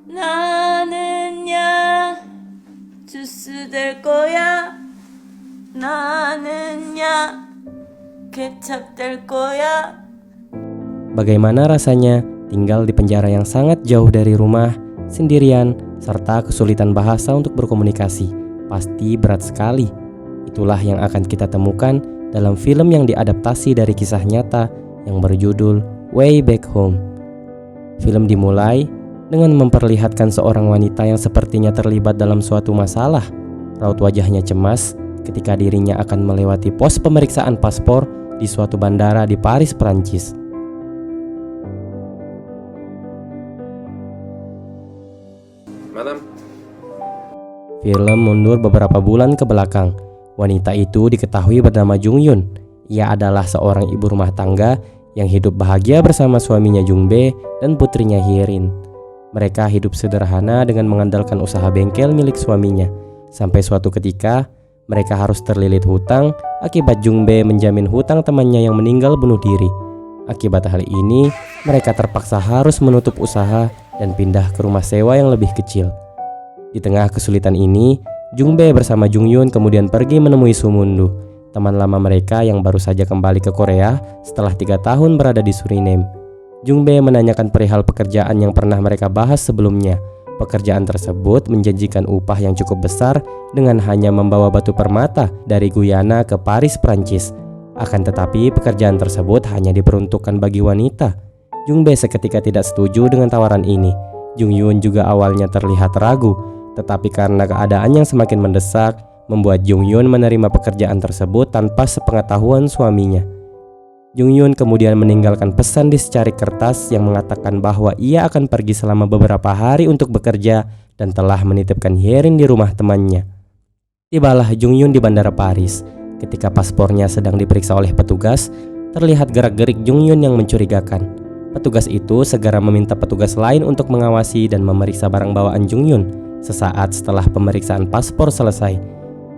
나는야 주스 될 거야. 나는야 케찹 될 거야. Bagaimana rasanya tinggal di penjara yang sangat jauh dari rumah, sendirian, serta kesulitan bahasa untuk berkomunikasi? Pasti berat sekali. Itulah yang akan kita temukan dalam film yang diadaptasi dari kisah nyata yang berjudul Way Back Home. Film dimulai dengan memperlihatkan seorang wanita yang sepertinya terlibat dalam suatu masalah. Raut wajahnya cemas ketika dirinya akan melewati pos pemeriksaan paspor di suatu bandara di Paris, Prancis. Madam. Film mundur beberapa bulan ke belakang. Wanita itu diketahui bernama Jung Yun. Ia adalah seorang ibu rumah tangga yang hidup bahagia bersama suaminya Jung Bae dan putrinya Hye-rin. Mereka hidup sederhana dengan mengandalkan usaha bengkel milik suaminya. Sampai suatu ketika, mereka harus terlilit hutang akibat Jung Bae menjamin hutang temannya yang meninggal bunuh diri. Akibat hal ini, mereka terpaksa harus menutup usaha dan pindah ke rumah sewa yang lebih kecil. Di tengah kesulitan ini, Jung Bae bersama Jung Yun kemudian pergi menemui Sumundu, teman lama mereka yang baru saja kembali ke Korea setelah 3 tahun berada di Suriname. Jung Bae menanyakan perihal pekerjaan yang pernah mereka bahas sebelumnya. Pekerjaan tersebut menjanjikan upah yang cukup besar dengan hanya membawa batu permata dari Guyana ke Paris, Prancis. Akan tetapi pekerjaan tersebut hanya diperuntukkan bagi wanita. Jung Bae seketika tidak setuju dengan tawaran ini. Jung Yun juga awalnya terlihat ragu, tetapi karena keadaan yang semakin mendesak, membuat Jung Yun menerima pekerjaan tersebut tanpa sepengetahuan suaminya. Jung Yun kemudian meninggalkan pesan di secarik kertas yang mengatakan bahwa ia akan pergi selama beberapa hari untuk bekerja dan telah menitipkan Hye-rin di rumah temannya. Tibalah Jung Yun di bandara Paris. Ketika paspornya sedang diperiksa oleh petugas, terlihat gerak-gerik Jung Yun yang mencurigakan. Petugas itu segera meminta petugas lain untuk mengawasi dan memeriksa barang bawaan Jung Yun. Sesaat setelah pemeriksaan paspor selesai,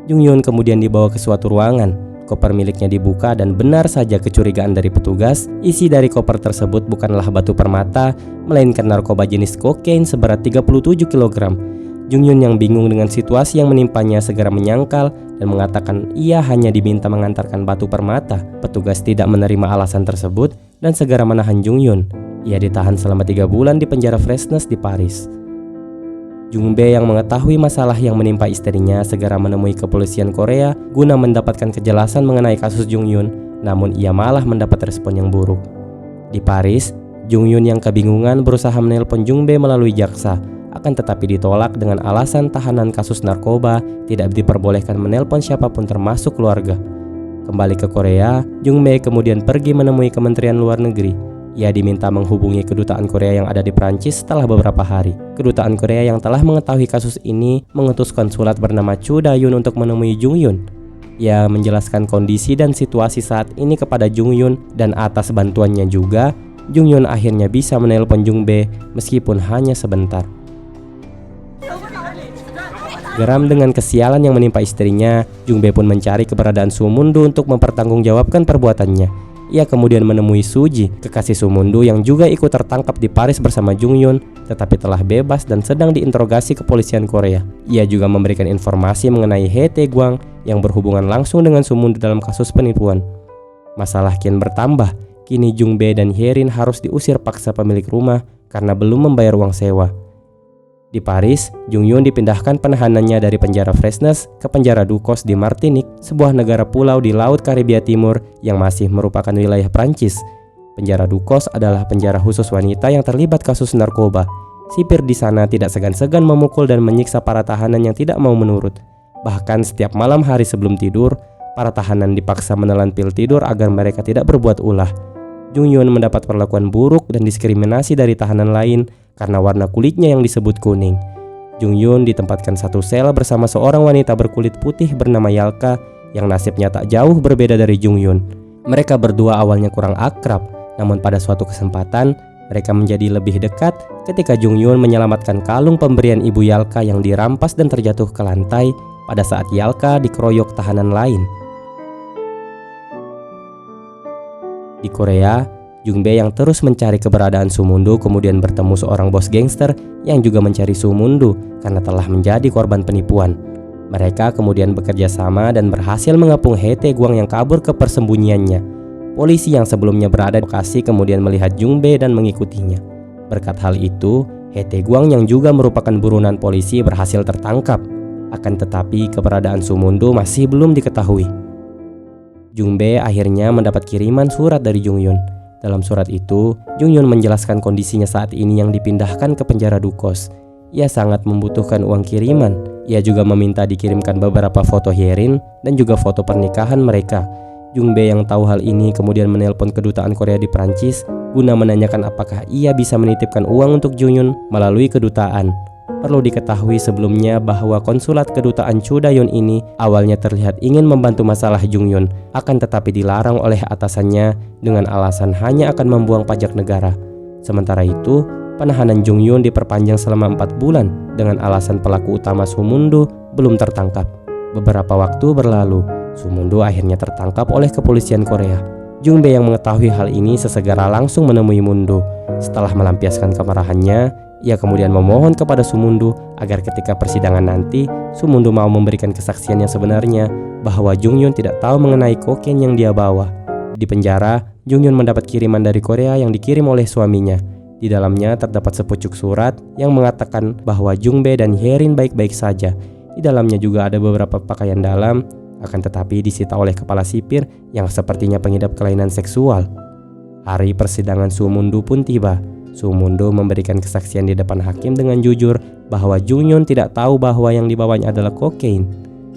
Jung Yun kemudian dibawa ke suatu ruangan. Koper miliknya dibuka dan benar saja kecurigaan dari petugas, isi dari koper tersebut bukanlah batu permata, melainkan narkoba jenis kokain seberat 37 kg. Jung Yun yang bingung dengan situasi yang menimpanya segera menyangkal dan mengatakan ia hanya diminta mengantarkan batu permata. Petugas tidak menerima alasan tersebut dan segera menahan Jung Yun. Ia ditahan selama 3 bulan di penjara Fresnes di Paris. Jung Bae yang mengetahui masalah yang menimpa istrinya segera menemui kepolisian Korea guna mendapatkan kejelasan mengenai kasus Jung Yun, namun ia malah mendapat respon yang buruk. Di Paris, Jung Yun yang kebingungan berusaha menelpon Jung Bae melalui jaksa, akan tetapi ditolak dengan alasan tahanan kasus narkoba tidak diperbolehkan menelpon siapapun termasuk keluarga. Kembali ke Korea, Jung Bae kemudian pergi menemui Kementerian Luar Negeri. Ia diminta menghubungi kedutaan Korea yang ada di Prancis setelah beberapa hari. Kedutaan Korea yang telah mengetahui kasus ini mengutus konsulat bernama Chu Da-yun untuk menemui Jung Yun. Ia menjelaskan kondisi dan situasi saat ini kepada Jung Yun dan atas bantuannya juga, Jung Yun akhirnya bisa menelpon Jung Bae meskipun hanya sebentar. Geram dengan kesialan yang menimpa istrinya, Jung Bae pun mencari keberadaan Sumundu untuk mempertanggungjawabkan perbuatannya. Ia kemudian menemui Suji, kekasih Sumundu yang juga ikut tertangkap di Paris bersama Jung Yun, tetapi telah bebas dan sedang diinterogasi kepolisian Korea. Ia juga memberikan informasi mengenai Hye Tae-gwang yang berhubungan langsung dengan Sumundu dalam kasus penipuan. Masalah kian bertambah, kini Jung Bae dan Hye-rin harus diusir paksa pemilik rumah karena belum membayar uang sewa. Di Paris, Jung Yun dipindahkan penahanannya dari penjara Fresnes ke penjara Ducos di Martinique, sebuah negara pulau di Laut Karibia Timur yang masih merupakan wilayah Prancis. Penjara Ducos adalah penjara khusus wanita yang terlibat kasus narkoba. Sipir di sana tidak segan-segan memukul dan menyiksa para tahanan yang tidak mau menurut. Bahkan setiap malam hari sebelum tidur, para tahanan dipaksa menelan pil tidur agar mereka tidak berbuat ulah. Jung Yun mendapat perlakuan buruk dan diskriminasi dari tahanan lain karena warna kulitnya yang disebut kuning. Jung Yun ditempatkan satu sel bersama seorang wanita berkulit putih bernama Yalka yang nasibnya tak jauh berbeda dari Jung Yun. Mereka berdua awalnya kurang akrab, namun pada suatu kesempatan mereka menjadi lebih dekat ketika Jung Yun menyelamatkan kalung pemberian ibu Yalka yang dirampas dan terjatuh ke lantai pada saat Yalka dikeroyok tahanan lain. Di Korea, Jung Bae yang terus mencari keberadaan Sumundu kemudian bertemu seorang bos gangster yang juga mencari Sumundu karena telah menjadi korban penipuan. Mereka kemudian bekerja sama dan berhasil mengepung He Tae-guang yang kabur ke persembunyiannya. Polisi yang sebelumnya berada di lokasi kemudian melihat Jung Bae dan mengikutinya. Berkat hal itu, He Tae-guang yang juga merupakan buronan polisi berhasil tertangkap. Akan tetapi keberadaan Sumundu masih belum diketahui. Jung Bae akhirnya mendapat kiriman surat dari Jung Yun. Dalam surat itu, Jung Yun menjelaskan kondisinya saat ini yang dipindahkan ke penjara Dukos. Ia sangat membutuhkan uang kiriman. Ia juga meminta dikirimkan beberapa foto Hyerin dan juga foto pernikahan mereka. Jung Bae yang tahu hal ini kemudian menelpon kedutaan Korea di Prancis guna menanyakan apakah ia bisa menitipkan uang untuk Jung Yun melalui kedutaan. Perlu diketahui sebelumnya bahwa konsulat kedutaan Chudayun ini awalnya terlihat ingin membantu masalah Jung Yun, akan tetapi dilarang oleh atasannya dengan alasan hanya akan membuang pajak negara. Sementara itu, penahanan Jung Yun diperpanjang selama 4 bulan dengan alasan pelaku utama Sumundu belum tertangkap. Beberapa waktu berlalu, Sumundu akhirnya tertangkap oleh kepolisian Korea. Jung Bae yang mengetahui hal ini sesegera langsung menemui Mundu. Setelah melampiaskan kemarahannya, ia kemudian memohon kepada Sumundu agar ketika persidangan nanti, Sumundu mau memberikan kesaksian yang sebenarnya bahwa Jung Yun tidak tahu mengenai kokain yang dia bawa. Di penjara, Jung Yun mendapat kiriman dari Korea yang dikirim oleh suaminya. Di dalamnya terdapat sepucuk surat yang mengatakan bahwa Jung Bae dan Hyerin baik-baik saja. Di dalamnya juga ada beberapa pakaian dalam, akan tetapi disita oleh kepala sipir yang sepertinya pengidap kelainan seksual. Hari persidangan Sumundu pun tiba. Sumundu memberikan kesaksian di depan hakim dengan jujur bahwa Jung Yun tidak tahu bahwa yang dibawanya adalah kokain.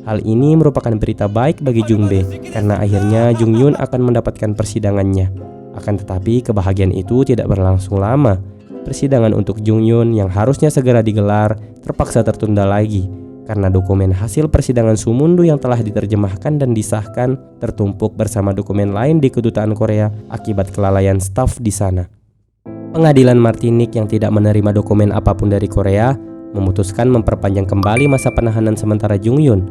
Hal ini merupakan berita baik bagi Jung Bae karena akhirnya Jung Yun akan mendapatkan persidangannya. Akan tetapi kebahagiaan itu tidak berlangsung lama. Persidangan untuk Jung Yun yang harusnya segera digelar terpaksa tertunda lagi karena dokumen hasil persidangan Sumundu yang telah diterjemahkan dan disahkan tertumpuk bersama dokumen lain di kedutaan Korea akibat kelalaian staf di sana. Pengadilan Martinique yang tidak menerima dokumen apapun dari Korea memutuskan memperpanjang kembali masa penahanan sementara Jung Yun.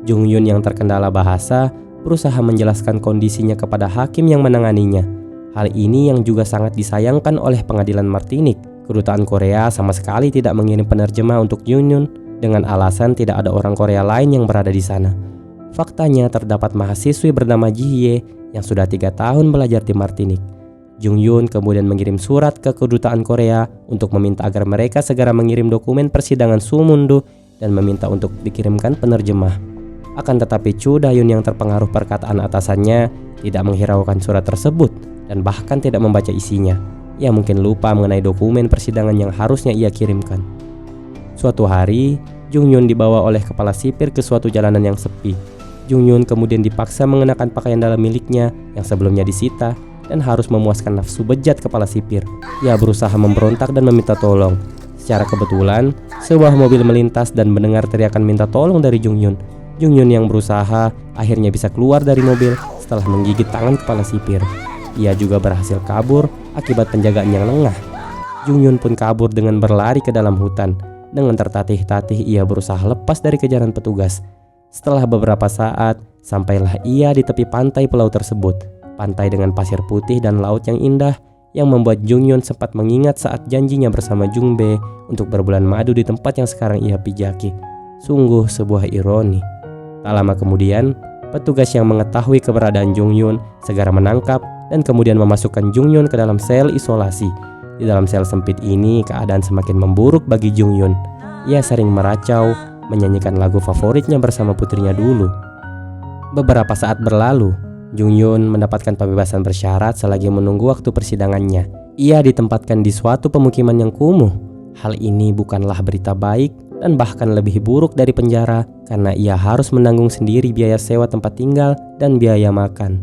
Jung Yun yang terkendala bahasa berusaha menjelaskan kondisinya kepada hakim yang menanganinya. Hal ini yang juga sangat disayangkan oleh pengadilan Martinique. Kedutaan Korea sama sekali tidak mengirim penerjemah untuk Jung Yun dengan alasan tidak ada orang Korea lain yang berada di sana. Faktanya terdapat mahasiswi bernama Ji Hye yang sudah 3 tahun belajar di Martinique. Jung Yun kemudian mengirim surat ke kedutaan Korea untuk meminta agar mereka segera mengirim dokumen persidangan Sumundu dan meminta untuk dikirimkan penerjemah. Akan tetapi Chudayun yang terpengaruh perkataan atasannya tidak menghiraukan surat tersebut dan bahkan tidak membaca isinya. Ia mungkin lupa mengenai dokumen persidangan yang harusnya ia kirimkan. Suatu hari, Jung Yun dibawa oleh kepala sipir ke suatu jalanan yang sepi. Jung Yun kemudian dipaksa mengenakan pakaian dalam miliknya yang sebelumnya disita dan harus memuaskan nafsu bejat kepala sipir. Ia berusaha memberontak dan meminta tolong. Secara kebetulan, sebuah mobil melintas dan mendengar teriakan minta tolong dari Jung Yun. Jung Yun yang berusaha akhirnya bisa keluar dari mobil setelah menggigit tangan kepala sipir. Ia juga berhasil kabur akibat penjagaan yang lengah. Jung Yun pun kabur dengan berlari ke dalam hutan. Dengan tertatih-tatih ia berusaha lepas dari kejaran petugas. Setelah beberapa saat, sampailah ia di tepi pantai pulau tersebut. Pantai dengan pasir putih dan laut yang indah yang membuat Jung Yun sempat mengingat saat janjinya bersama Jung Bae untuk berbulan madu di tempat yang sekarang ia pijaki. Sungguh sebuah ironi. Tak lama kemudian, petugas yang mengetahui keberadaan Jung Yun segera menangkap dan kemudian memasukkan Jung Yun ke dalam sel isolasi. Di dalam sel sempit ini, keadaan semakin memburuk bagi Jung Yun. Ia sering meracau, menyanyikan lagu favoritnya bersama putrinya dulu. Beberapa saat berlalu, Jung Yun mendapatkan pembebasan bersyarat selagi menunggu waktu persidangannya. Ia ditempatkan di suatu pemukiman yang kumuh. Hal ini bukanlah berita baik dan bahkan lebih buruk dari penjara karena ia harus menanggung sendiri biaya sewa tempat tinggal dan biaya makan.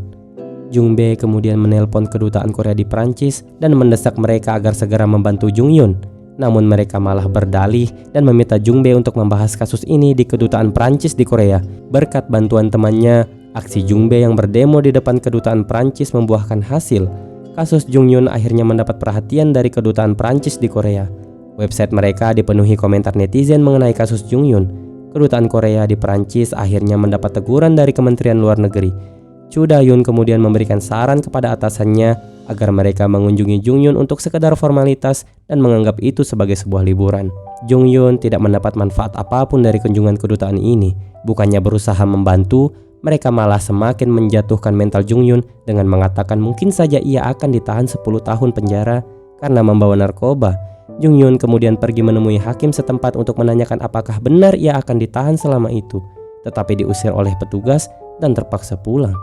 Jung Bae kemudian menelpon kedutaan Korea di Prancis dan mendesak mereka agar segera membantu Jung Yun. Namun mereka malah berdalih dan meminta Jung Bae untuk membahas kasus ini di kedutaan Prancis di Korea. Berkat bantuan temannya, aksi Jung Bae yang berdemo di depan kedutaan Prancis membuahkan hasil. Kasus Jung Yun akhirnya mendapat perhatian dari kedutaan Prancis di Korea. Website mereka dipenuhi komentar netizen mengenai kasus Jung Yun. Kedutaan Korea di Prancis akhirnya mendapat teguran dari Kementerian Luar Negeri. Chudayun kemudian memberikan saran kepada atasannya agar mereka mengunjungi Jungyun untuk sekedar formalitas dan menganggap itu sebagai sebuah liburan. Jungyun tidak mendapat manfaat apapun dari kunjungan kedutaan ini. Bukannya berusaha membantu, mereka malah semakin menjatuhkan mental Jungyun dengan mengatakan mungkin saja ia akan ditahan 10 tahun penjara karena membawa narkoba. Jungyun kemudian pergi menemui hakim setempat untuk menanyakan apakah benar ia akan ditahan selama itu, tetapi diusir oleh petugas dan terpaksa pulang.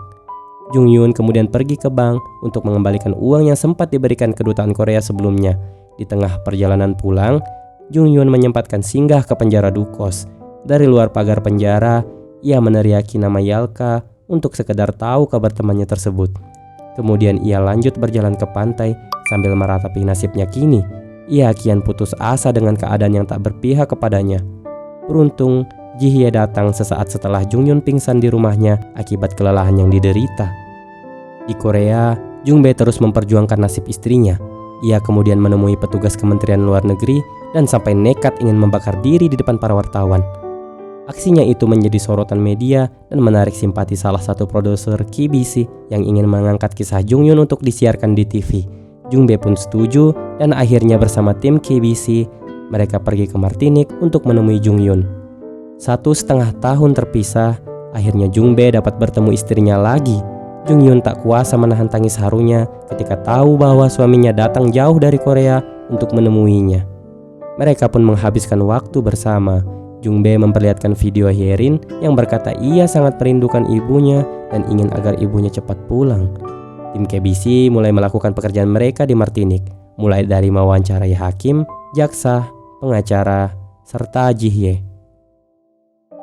Jungyun kemudian pergi ke bank untuk mengembalikan uang yang sempat diberikan kedutaan Korea sebelumnya. Di tengah perjalanan pulang, Jungyun menyempatkan singgah ke penjara Dukos. Dari luar pagar penjara, ia meneriaki nama Yalka untuk sekedar tahu kabar temannya tersebut. Kemudian ia lanjut berjalan ke pantai sambil meratapi nasibnya kini. Ia kian putus asa dengan keadaan yang tak berpihak kepadanya. Beruntung, Ji-hye datang sesaat setelah Jungyun pingsan di rumahnya akibat kelelahan yang diderita. Di Korea, Jung-bae terus memperjuangkan nasib istrinya. Ia kemudian menemui petugas Kementerian Luar Negeri dan sampai nekat ingin membakar diri di depan para wartawan. Aksinya itu menjadi sorotan media dan menarik simpati salah satu produser KBC yang ingin mengangkat kisah Jungyun untuk disiarkan di TV. Jung-bae pun setuju dan akhirnya bersama tim KBC mereka pergi ke Martinique untuk menemui Jungyun. 1,5 tahun terpisah, akhirnya Jung-bae dapat bertemu istrinya lagi. Jungyun tak kuasa menahan tangis harunya ketika tahu bahwa suaminya datang jauh dari Korea untuk menemuinya. Mereka pun menghabiskan waktu bersama. Jung-bae memperlihatkan video Hyerin yang berkata ia sangat merindukan ibunya dan ingin agar ibunya cepat pulang. Tim KBC mulai melakukan pekerjaan mereka di Martinique, mulai dari mewawancarai hakim, jaksa, pengacara, serta Ji-hye.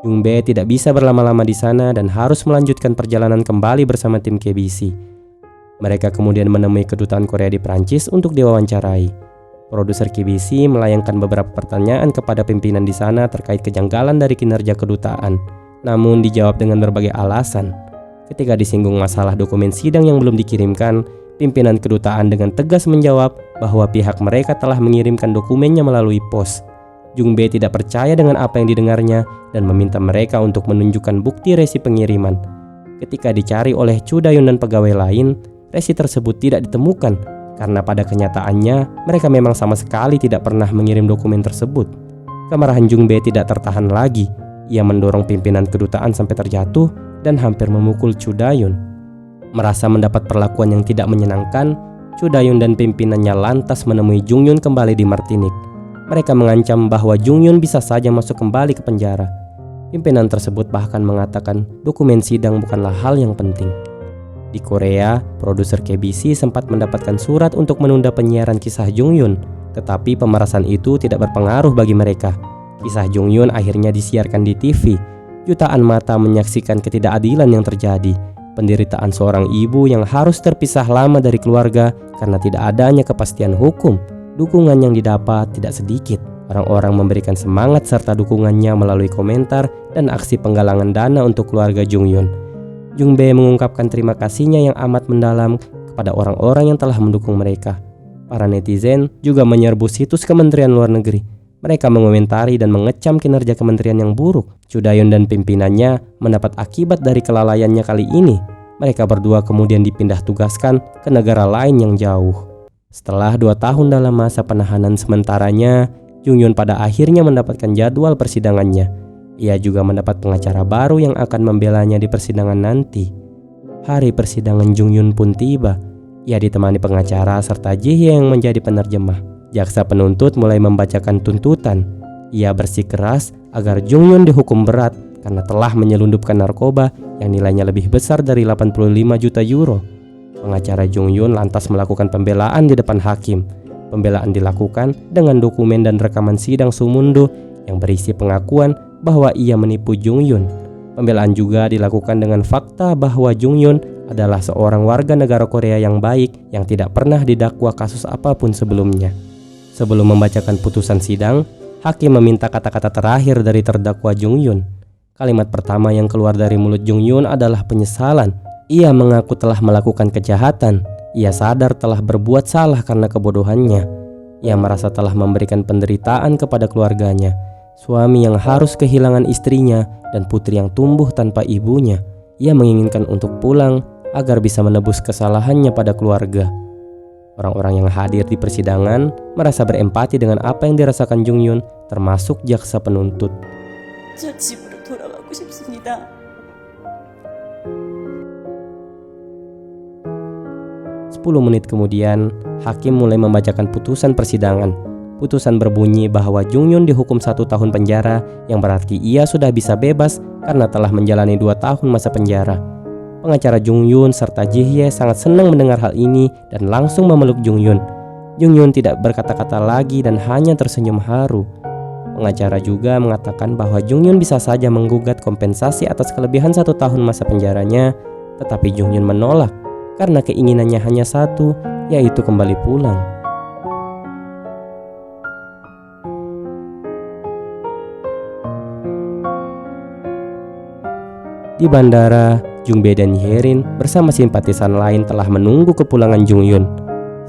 Jung-bae tidak bisa berlama-lama di sana dan harus melanjutkan perjalanan kembali bersama tim KBC. Mereka kemudian menemui kedutaan Korea di Prancis untuk diwawancarai. Produser KBC melayangkan beberapa pertanyaan kepada pimpinan di sana terkait kejanggalan dari kinerja kedutaan, namun dijawab dengan berbagai alasan. Ketika disinggung masalah dokumen sidang yang belum dikirimkan, pimpinan kedutaan dengan tegas menjawab bahwa pihak mereka telah mengirimkan dokumennya melalui pos. Jung-bae tidak percaya dengan apa yang didengarnya dan meminta mereka untuk menunjukkan bukti resi pengiriman. Ketika dicari oleh Chu Da-yun dan pegawai lain, resi tersebut tidak ditemukan karena pada kenyataannya mereka memang sama sekali tidak pernah mengirim dokumen tersebut. Kemarahan Jung-bae tidak tertahan lagi. Ia mendorong pimpinan kedutaan sampai terjatuh dan hampir memukul Chu Da-yun. Merasa mendapat perlakuan yang tidak menyenangkan, Chu Da-yun dan pimpinannya lantas menemui Jungyun kembali di Martinique. Mereka mengancam bahwa Jungyun bisa saja masuk kembali ke penjara. Pimpinan tersebut bahkan mengatakan dokumen sidang bukanlah hal yang penting. Di Korea, produser KBC sempat mendapatkan surat untuk menunda penyiaran kisah Jungyun, tetapi pemerasan itu tidak berpengaruh bagi mereka. Kisah Jungyun akhirnya disiarkan di TV. Jutaan mata menyaksikan ketidakadilan yang terjadi. Penderitaan seorang ibu yang harus terpisah lama dari keluarga karena tidak adanya kepastian hukum. Dukungan yang didapat tidak sedikit. Orang-orang memberikan semangat serta dukungannya melalui komentar dan aksi penggalangan dana untuk keluarga Jungyun. Jung-bae mengungkapkan terima kasihnya yang amat mendalam kepada orang-orang yang telah mendukung mereka. Para netizen juga menyerbu situs Kementerian Luar Negeri. Mereka mengomentari dan mengecam kinerja kementerian yang buruk. Chu Da-yun dan pimpinannya mendapat akibat dari kelalaiannya kali ini. Mereka berdua kemudian dipindah tugaskan ke negara lain yang jauh. Setelah 2 tahun dalam masa penahanan sementaranya, Jungyun pada akhirnya mendapatkan jadwal persidangannya. Ia juga mendapat pengacara baru yang akan membelanya di persidangan nanti. Hari persidangan Jungyun pun tiba. Ia ditemani pengacara serta Ji-hye yang menjadi penerjemah. Jaksa penuntut mulai membacakan tuntutan. Ia bersikeras agar Jungyun dihukum berat karena telah menyelundupkan narkoba yang nilainya lebih besar dari 85 juta euro. Pengacara Jungyun lantas melakukan pembelaan di depan hakim. Pembelaan dilakukan dengan dokumen dan rekaman sidang sumundo yang berisi pengakuan bahwa ia menipu Jungyun. Pembelaan juga dilakukan dengan fakta bahwa Jungyun adalah seorang warga negara Korea yang baik yang tidak pernah didakwa kasus apapun sebelumnya. Sebelum membacakan putusan sidang, hakim meminta kata-kata terakhir dari terdakwa Jungyun. Kalimat pertama yang keluar dari mulut Jungyun adalah penyesalan. Ia mengaku telah melakukan kejahatan. Ia sadar telah berbuat salah karena kebodohannya. Ia merasa telah memberikan penderitaan kepada keluarganya, suami yang harus kehilangan istrinya dan putri yang tumbuh tanpa ibunya. Ia menginginkan untuk pulang agar bisa menebus kesalahannya pada keluarga. Orang-orang yang hadir di persidangan merasa berempati dengan apa yang dirasakan Jungyun, termasuk jaksa penuntut. 저 집으로 돌아가고 싶습니다. 10 menit kemudian, hakim mulai membacakan putusan persidangan. Putusan berbunyi bahwa Jungyun dihukum 1 tahun penjara, yang berarti ia sudah bisa bebas karena telah menjalani 2 tahun masa penjara. Pengacara Jungyun serta Ji-hye sangat senang mendengar hal ini dan langsung memeluk Jungyun. Jungyun tidak berkata-kata lagi dan hanya tersenyum haru. Pengacara juga mengatakan bahwa Jungyun bisa saja menggugat kompensasi atas kelebihan 1 tahun masa penjaranya, tetapi Jungyun menolak karena keinginannya hanya satu, yaitu kembali pulang. Di bandara, Jungbae dan Hyerin bersama simpatisan lain telah menunggu kepulangan Jungyun.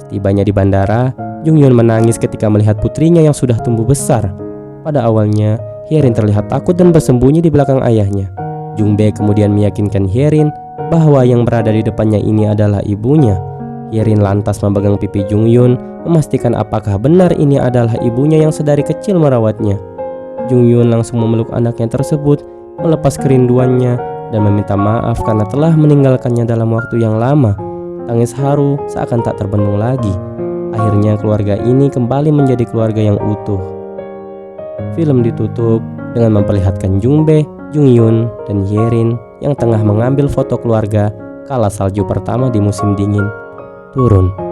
Setibanya di bandara, Jungyun menangis ketika melihat putrinya yang sudah tumbuh besar. Pada awalnya, Hyerin terlihat takut dan bersembunyi di belakang ayahnya. Jungbae kemudian meyakinkan Hyerin bahwa yang berada di depannya ini adalah ibunya. Hyerin lantas memegang pipi Jungyun, memastikan apakah benar ini adalah ibunya yang sedari kecil merawatnya. Jungyun langsung memeluk anaknya tersebut, melepas kerinduannya, dan meminta maaf karena telah meninggalkannya dalam waktu yang lama. Tangis haru seakan tak terbendung lagi. Akhirnya keluarga ini kembali menjadi keluarga yang utuh. Film ditutup dengan memperlihatkan Jungbae, Jungyun, dan Hyerin yang tengah mengambil foto keluarga kala salju pertama di musim dingin turun.